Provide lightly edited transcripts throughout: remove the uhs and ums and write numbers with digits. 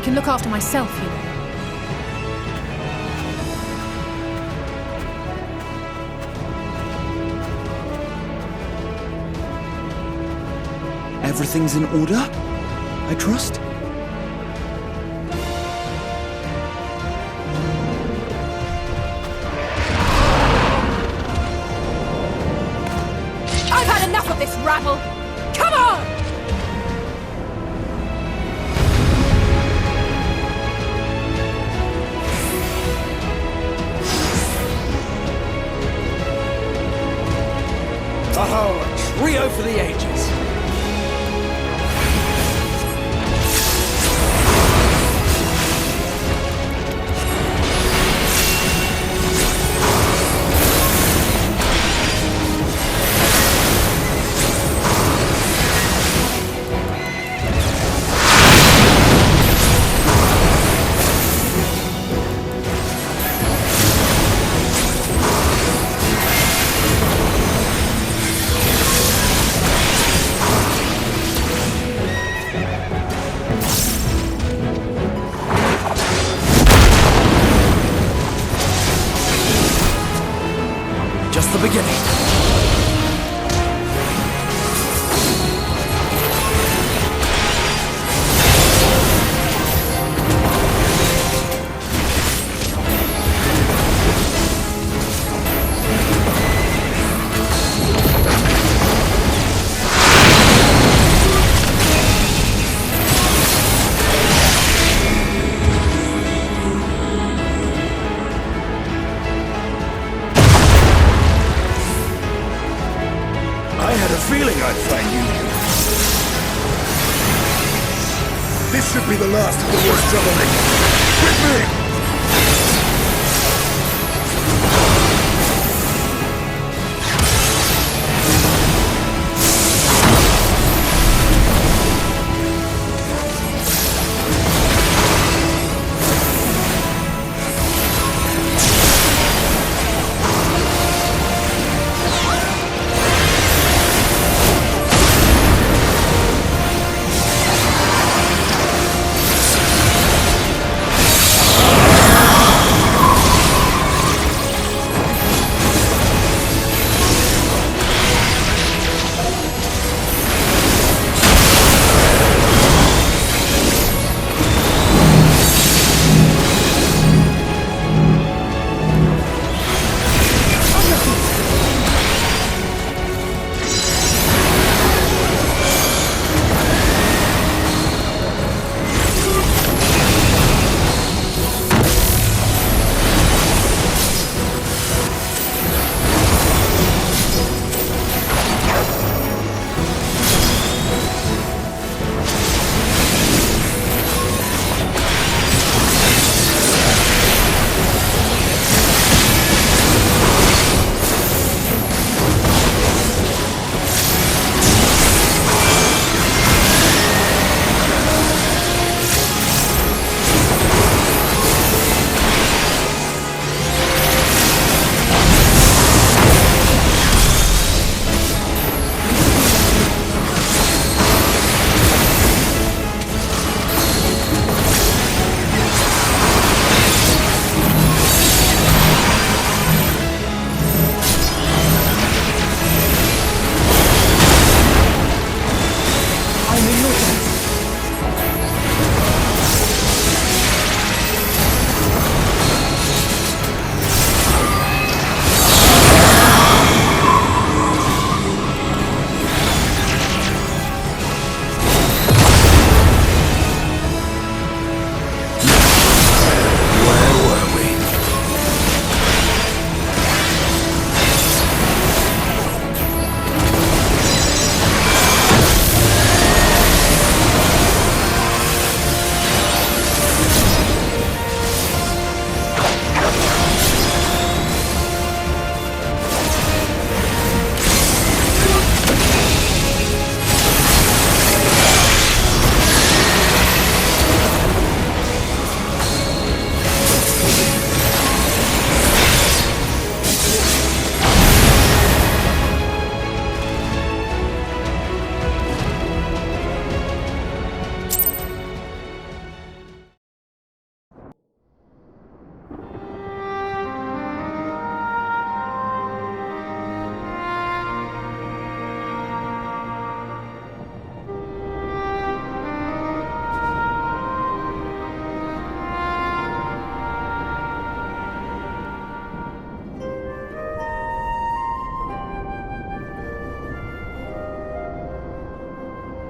can look after myself, you know. Everything's in order, I trust? I've had enough of this rabble! Come on! Oh, a trio for the ages. Just the beginning. I had a feeling I'd find you here. This should be the last of the worst troublemakers. With me!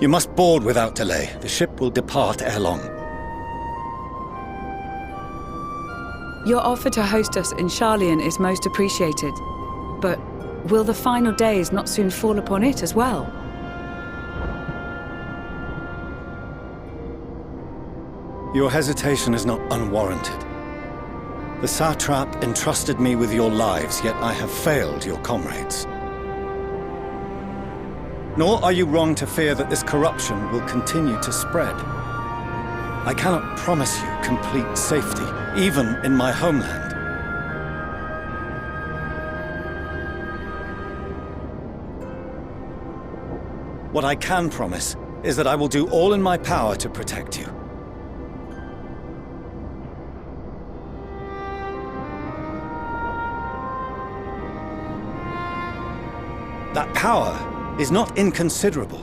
You must board without delay. The ship will depart ere long. Your offer to host us in Sharlayan is most appreciated. But will the final days not soon fall upon it as well? Your hesitation is not unwarranted. The satrap entrusted me with your lives, yet I have failed your comrades. Nor are you wrong to fear that this corruption will continue to spread. I cannot promise you complete safety, even in my homeland. What I can promise is that I will do all in my power to protect you. That power is not inconsiderable.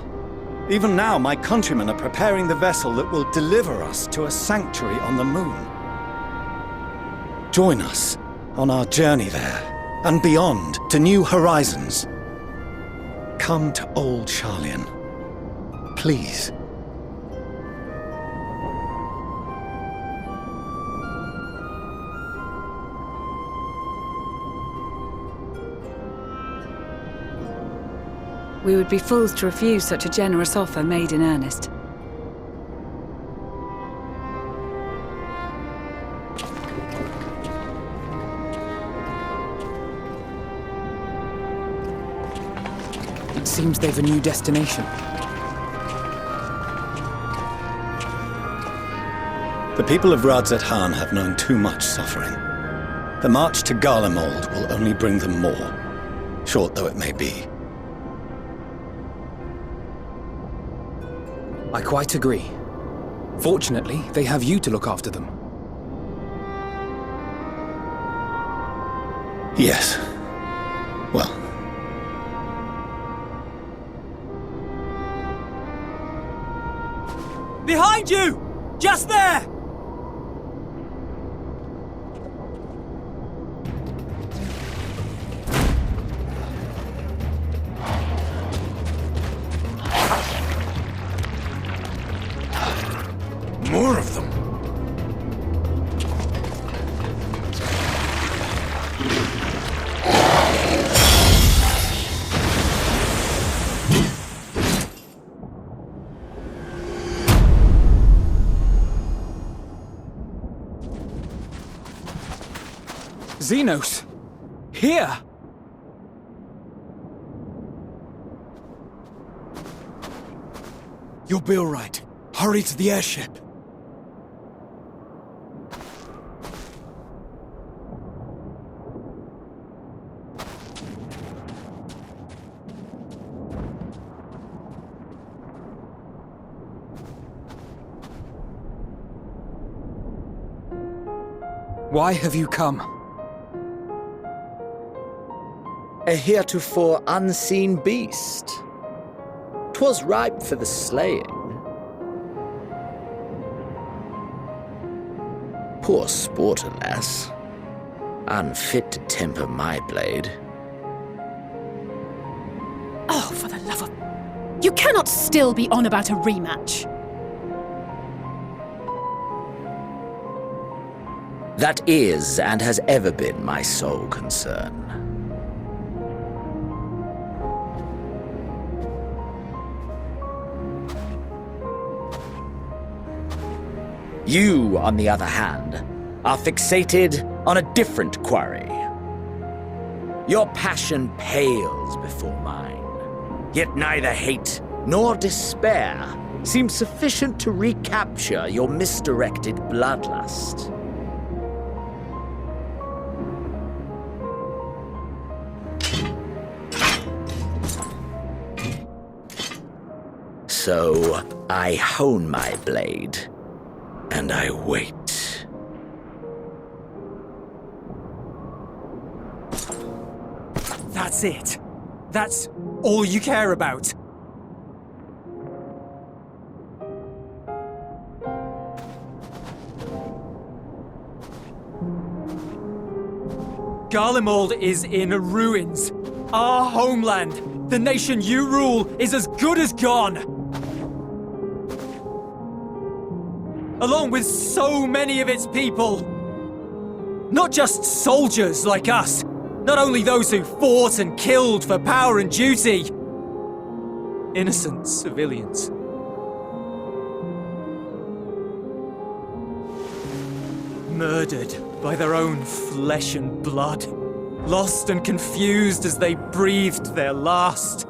Even now, my countrymen are preparing the vessel that will deliver us to a sanctuary on the moon. Join us on our journey there, and beyond, to new horizons. Come to old Sharlayan. Please. We would be fools to refuse such a generous offer made in earnest. It seems they've a new destination. The people of Radzat-Han have known too much suffering. The march to Garlemald will only bring them more, short though it may be. I quite agree. Fortunately, they have you to look after them. Yes. Well. Behind you! Just there! More of them. Xenos! Here! You'll be all right. Hurry to the airship. Why have you come? A heretofore unseen beast. 'Twas ripe for the slaying. Poor sport, alas. Unfit to temper my blade. Oh, for the love of... You cannot still be on about a rematch. That is, and has ever been, my sole concern. You, on the other hand, are fixated on a different quarry. Your passion pales before mine, yet neither hate nor despair seem sufficient to recapture your misdirected bloodlust. So, I hone my blade, and I wait. That's it. That's all you care about. Garlemald is in ruins. Our homeland, the nation you rule, is as good as gone. along with so many of its people. Not just soldiers like us, not only those who fought and killed for power and duty. Innocent civilians. Murdered by their own flesh and blood. Lost and confused as they breathed their last.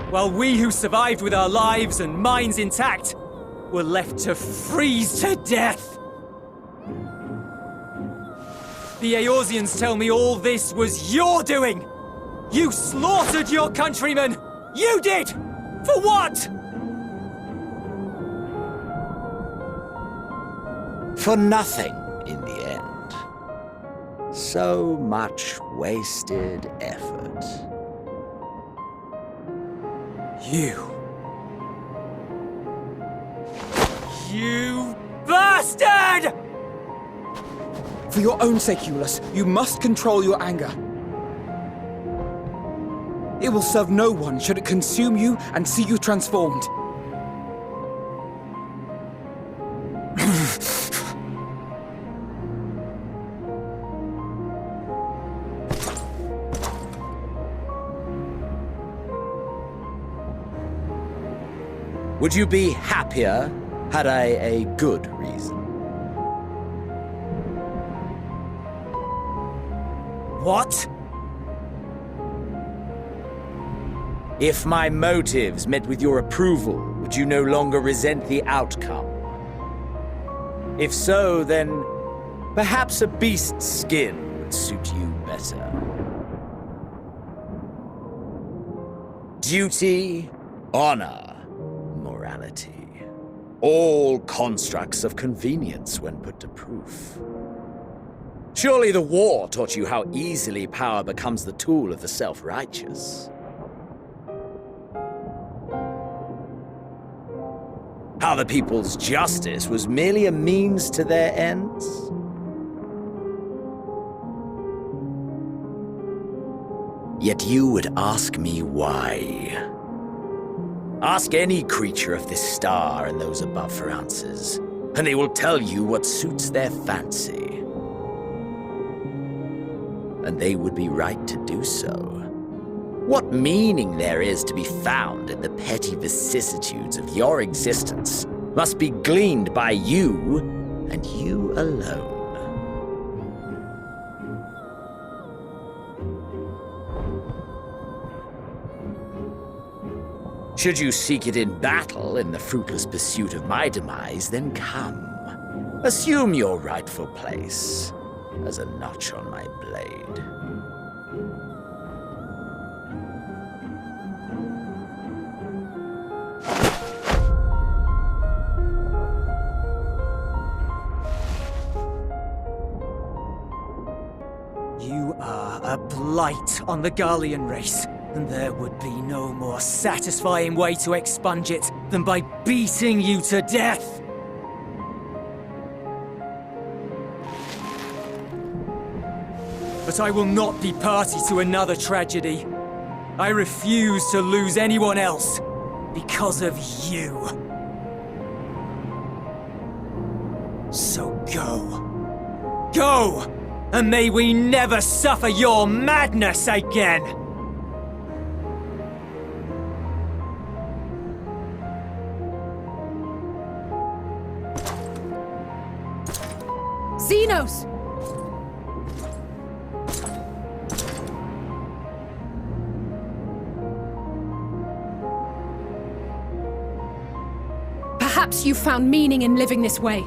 While we who survived with our lives and minds intact were left to freeze to death. The Eorzeans tell me all this was your doing! You slaughtered your countrymen! You did! For what? For nothing, in the end. So much wasted effort. You bastard! For your own sake, Eulus, you must control your anger. It will serve no one should it consume you and see you transformed. Would you be happier had I a good reason? What? If my motives met with your approval, would you no longer resent the outcome? If so, then perhaps a beast's skin would suit you better. Duty, honor, morality. All constructs of convenience when put to proof. Surely the war taught you how easily power becomes the tool of the self-righteous. How the people's justice was merely a means to their ends? Yet you would ask me why. Ask any creature of this star and those above for answers, and they will tell you what suits their fancy. And they would be right to do so. What meaning there is to be found in the petty vicissitudes of your existence must be gleaned by you, and you alone. Should you seek it in battle in the fruitless pursuit of my demise, then come. Assume your rightful place as a notch on my blade. You are a blight on the Garlean race, and there would be no more satisfying way to expunge it than by beating you to death. But I will not be party to another tragedy. I refuse to lose anyone else because of you. So go. Go! And may we never suffer your madness again! Xenos! Perhaps you found meaning in living this way.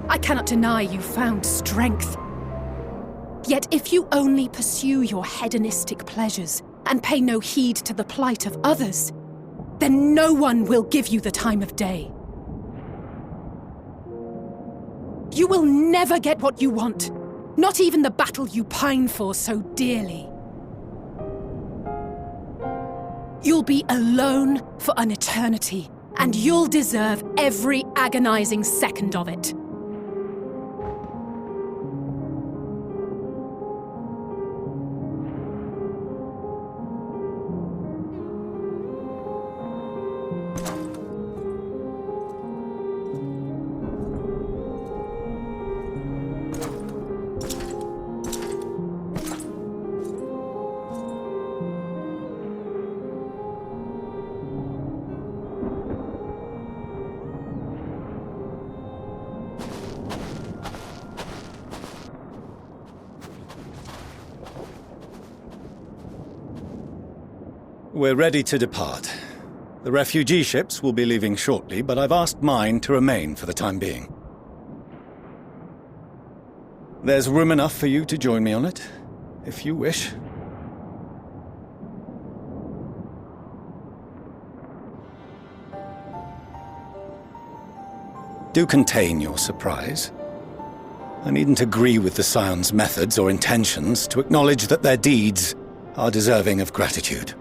I cannot deny you found strength. Yet if you only pursue your hedonistic pleasures and pay no heed to the plight of others, then no one will give you the time of day. You will never get what you want, not even the battle you pine for so dearly. You'll be alone for an eternity, and you'll deserve every agonizing second of it. We're ready to depart. The refugee ships will be leaving shortly, but I've asked mine to remain for the time being. There's room enough for you to join me on it, if you wish. Do contain your surprise. I needn't agree with the Scions' methods or intentions to acknowledge that their deeds are deserving of gratitude.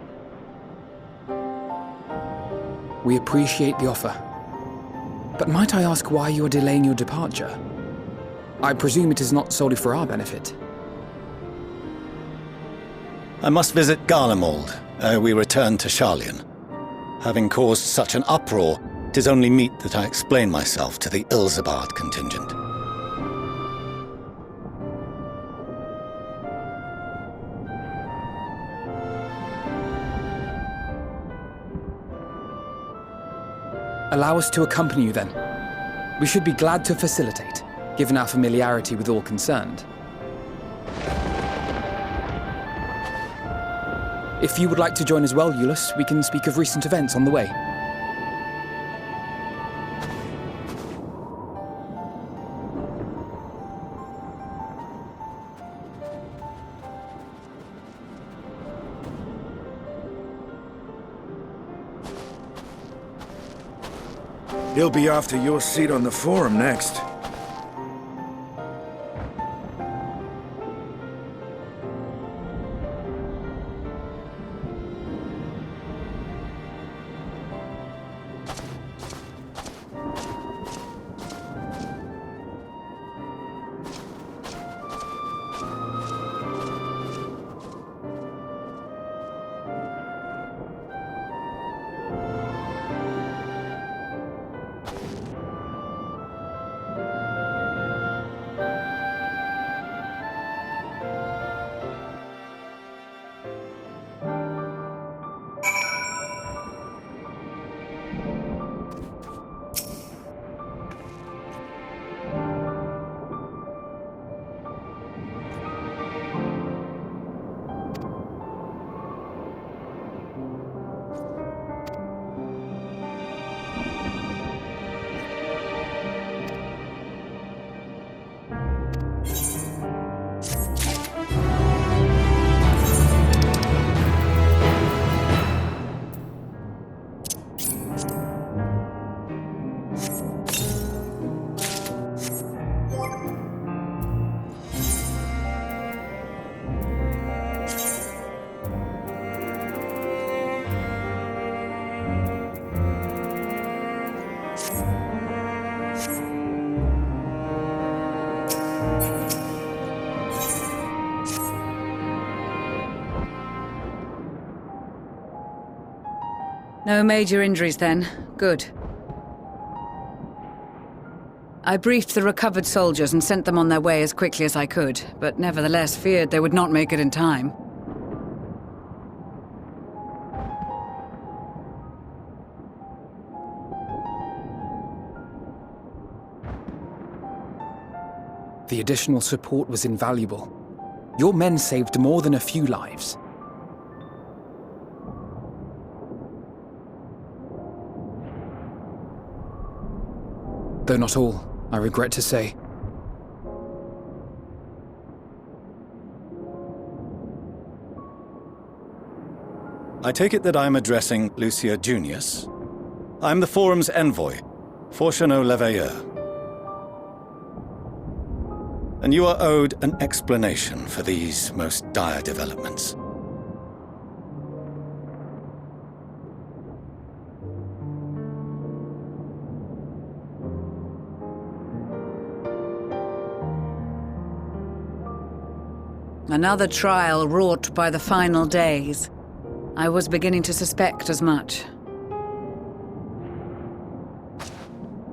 We appreciate the offer. But might I ask why you are delaying your departure? I presume it is not solely for our benefit. I must visit Garlemald ere we return to Sharlayan. Having caused such an uproar, 'tis only meet that I explain myself to the Ilzabard contingent. Allow us to accompany you then. We should be glad to facilitate, given our familiarity with all concerned. If you would like to join as well, Eulus, we can speak of recent events on the way. He'll be after your seat on the forum next. No major injuries then. Good. I briefed the recovered soldiers and sent them on their way as quickly as I could, but nevertheless feared they would not make it in time. The additional support was invaluable. Your men saved more than a few lives. Though not all, I regret to say. I take it that I'm addressing Lucia Junius. I'm the Forum's envoy, Fortuno Leveilleur. And you are owed an explanation for these most dire developments. Another trial wrought by the final days. I was beginning to suspect as much.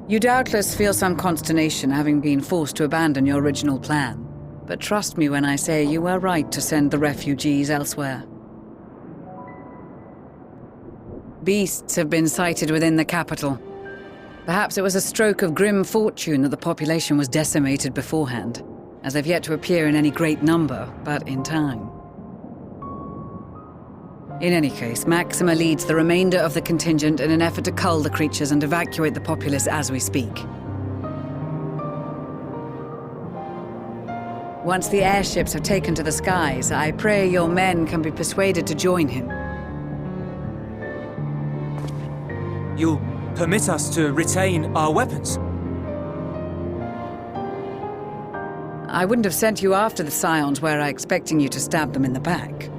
You doubtless feel some consternation having been forced to abandon your original plan. But trust me when I say you were right to send the refugees elsewhere. Beasts have been sighted within the capital. Perhaps it was a stroke of grim fortune that the population was decimated beforehand, as they've yet to appear in any great number, but in time. In any case, Maxima leads the remainder of the contingent in an effort to cull the creatures and evacuate the populace as we speak. Once the airships have taken to the skies, I pray your men can be persuaded to join him. You'll permit us to retain our weapons? I wouldn't have sent you after the Scions were I expecting you to stab them in the back.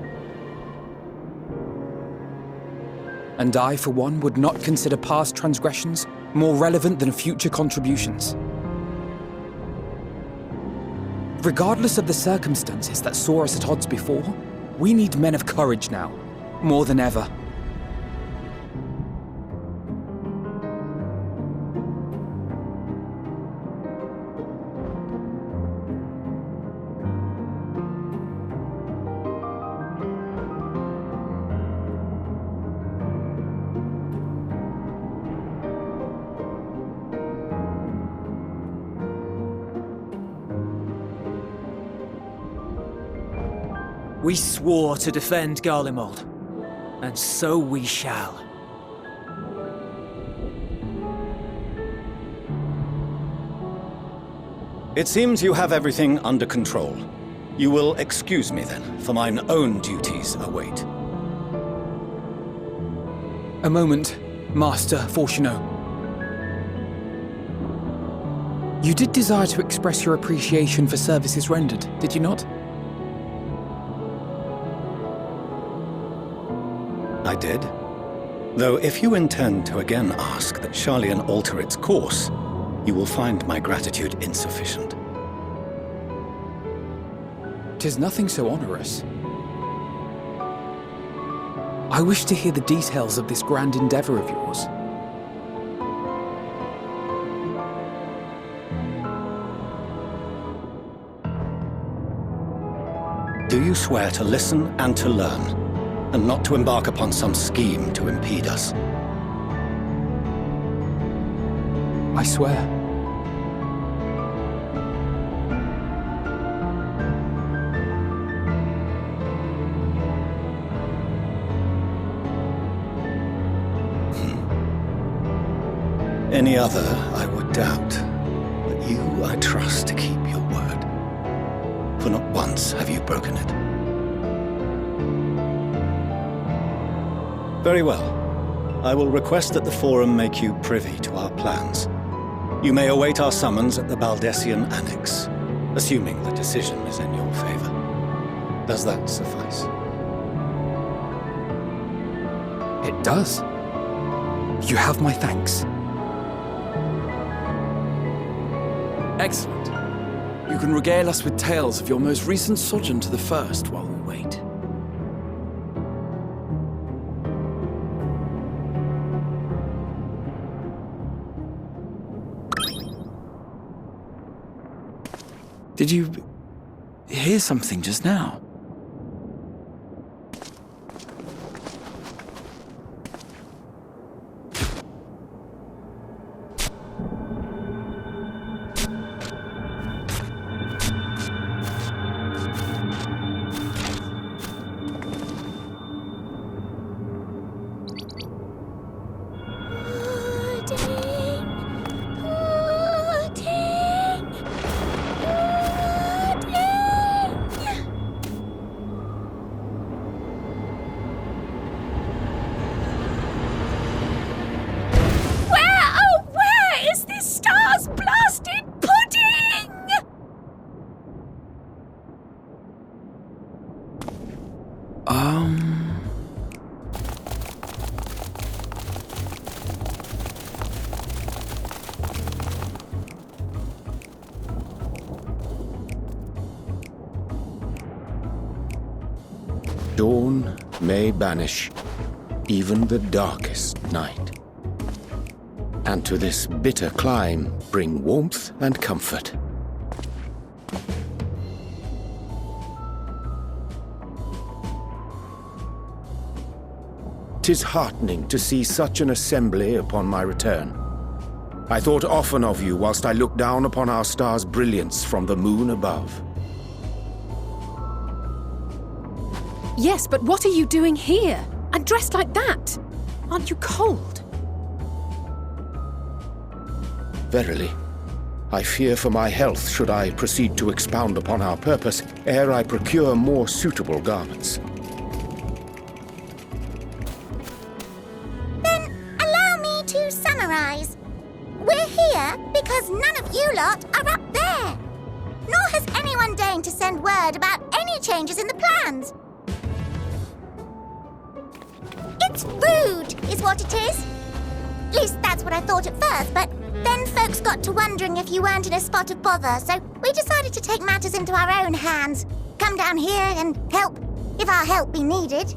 And I, for one, would not consider past transgressions more relevant than future contributions. Regardless of the circumstances that saw us at odds before, we need men of courage now, more than ever. We swore to defend Garlemald, and so we shall. It seems you have everything under control. You will excuse me then, for mine own duties await. A moment, Master Fortuno. You did desire to express your appreciation for services rendered, did you not? I did. Though if you intend to again ask that Sharlayan alter its course, you will find my gratitude insufficient. 'Tis nothing so onerous. I wish to hear the details of this grand endeavor of yours. Do you swear to listen and to learn, and not to embark upon some scheme to impede us? I swear. Any other I would doubt, but you I trust to keep your word. For not once have you broken it. Very well. I will request that the Forum make you privy to our plans. You may await our summons at the Baldessian Annex, assuming the decision is in your favor. Does that suffice? It does. You have my thanks. Excellent. You can regale us with tales of your most recent sojourn to the First while we wait. Did you hear something just now? Dawn may banish even the darkest night, and to this bitter clime bring warmth and comfort. 'Tis heartening to see such an assembly upon my return. I thought often of you whilst I looked down upon our star's brilliance from the moon above. Yes, but what are you doing here? And dressed like that? Aren't you cold? Verily, I fear for my health should I proceed to expound upon our purpose ere I procure more suitable garments. Then allow me to summarize. We're here because none of you lot are up there. Nor has anyone deigned to send word about any changes in the plans. It's rude, is what it is. At least that's what I thought at first, but then folks got to wondering if you weren't in a spot of bother, so we decided to take matters into our own hands. Come down here and help, if our help be needed.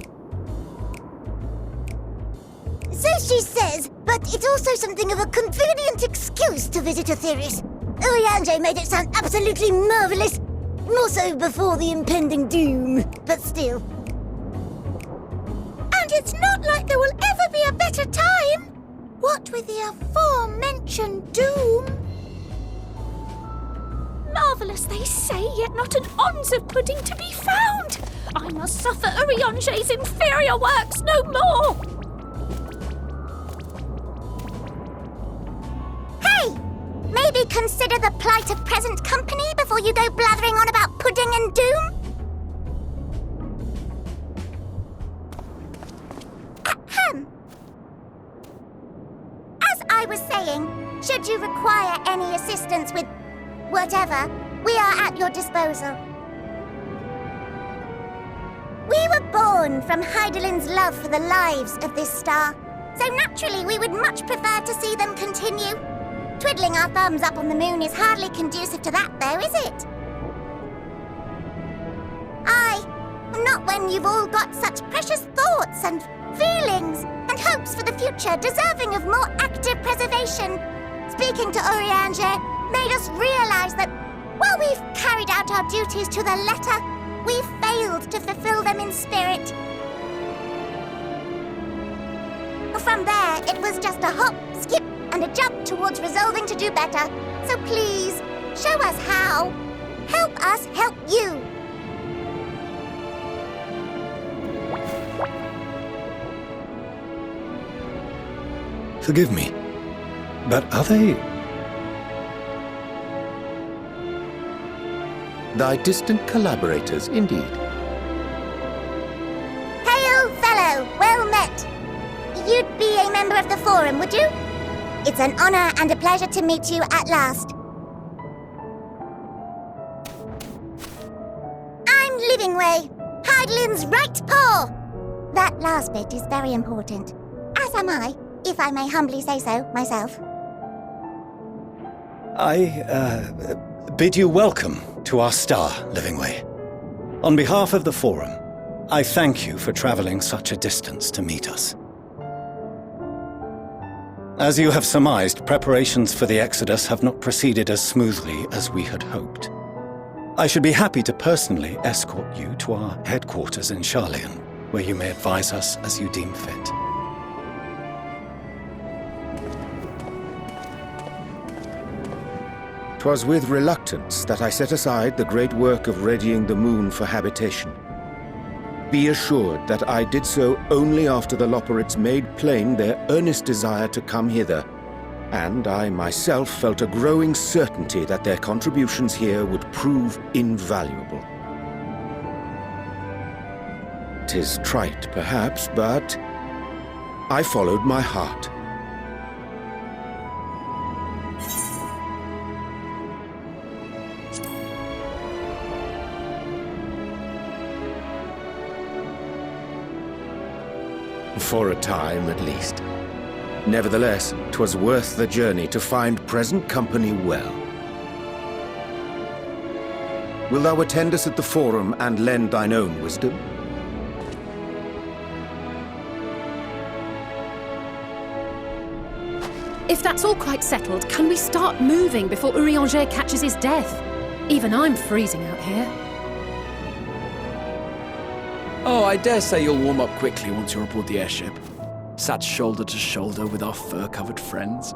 So she says, but it's also something of a convenient excuse to visit Etheris. Urianger made it sound absolutely marvelous. More so before the impending doom, but still. And it's not like there will ever be a better time. What with the aforementioned doom? Marvellous, they say, yet not an ounce of pudding to be found. I must suffer Urianger's inferior works no more. Hey! Maybe consider the plight of present company before you go blathering on about pudding and doom? Ahem. As I was saying, should you require any assistance with whatever, we are at your disposal. We were born from Heidelin's love for the lives of this star, so naturally we would much prefer to see them continue. Twiddling our thumbs up on the moon is hardly conducive to that, though, is it? Not when you've all got such precious thoughts and feelings and hopes for the future deserving of more active preservation. Speaking to Urianger made us realize that while we've carried out our duties to the letter, we've failed to fulfill them in spirit. From there, it was just a hop, skip, and a jump towards resolving to do better. So please, show us how. Help us help you. Forgive me, but are they... Thy distant collaborators, indeed. Hail, fellow, well met. You'd be a member of the Forum, would you? It's an honor and a pleasure to meet you at last. I'm Livingway, Heidelin's right paw. That last bit is very important, as am I, if I may humbly say so myself. I bid you welcome to our star, Livingway. On behalf of the Forum, I thank you for traveling such a distance to meet us. As you have surmised, preparations for the Exodus have not proceeded as smoothly as we had hoped. I should be happy to personally escort you to our headquarters in Charlian, where you may advise us as you deem fit. 'Twas with reluctance that I set aside the great work of readying the moon for habitation. Be assured that I did so only after the Loperids made plain their earnest desire to come hither, and I myself felt a growing certainty that their contributions here would prove invaluable. 'Tis trite, perhaps, but I followed my heart. For a time, at least. Nevertheless, 'twas worth the journey to find present company well. Wilt thou attend us at the Forum and lend thine own wisdom? If that's all quite settled, can we start moving before Urianger catches his death? Even I'm freezing out here. Oh, I dare say you'll warm up quickly once you're aboard the airship. Sat shoulder to shoulder with our fur-covered friends.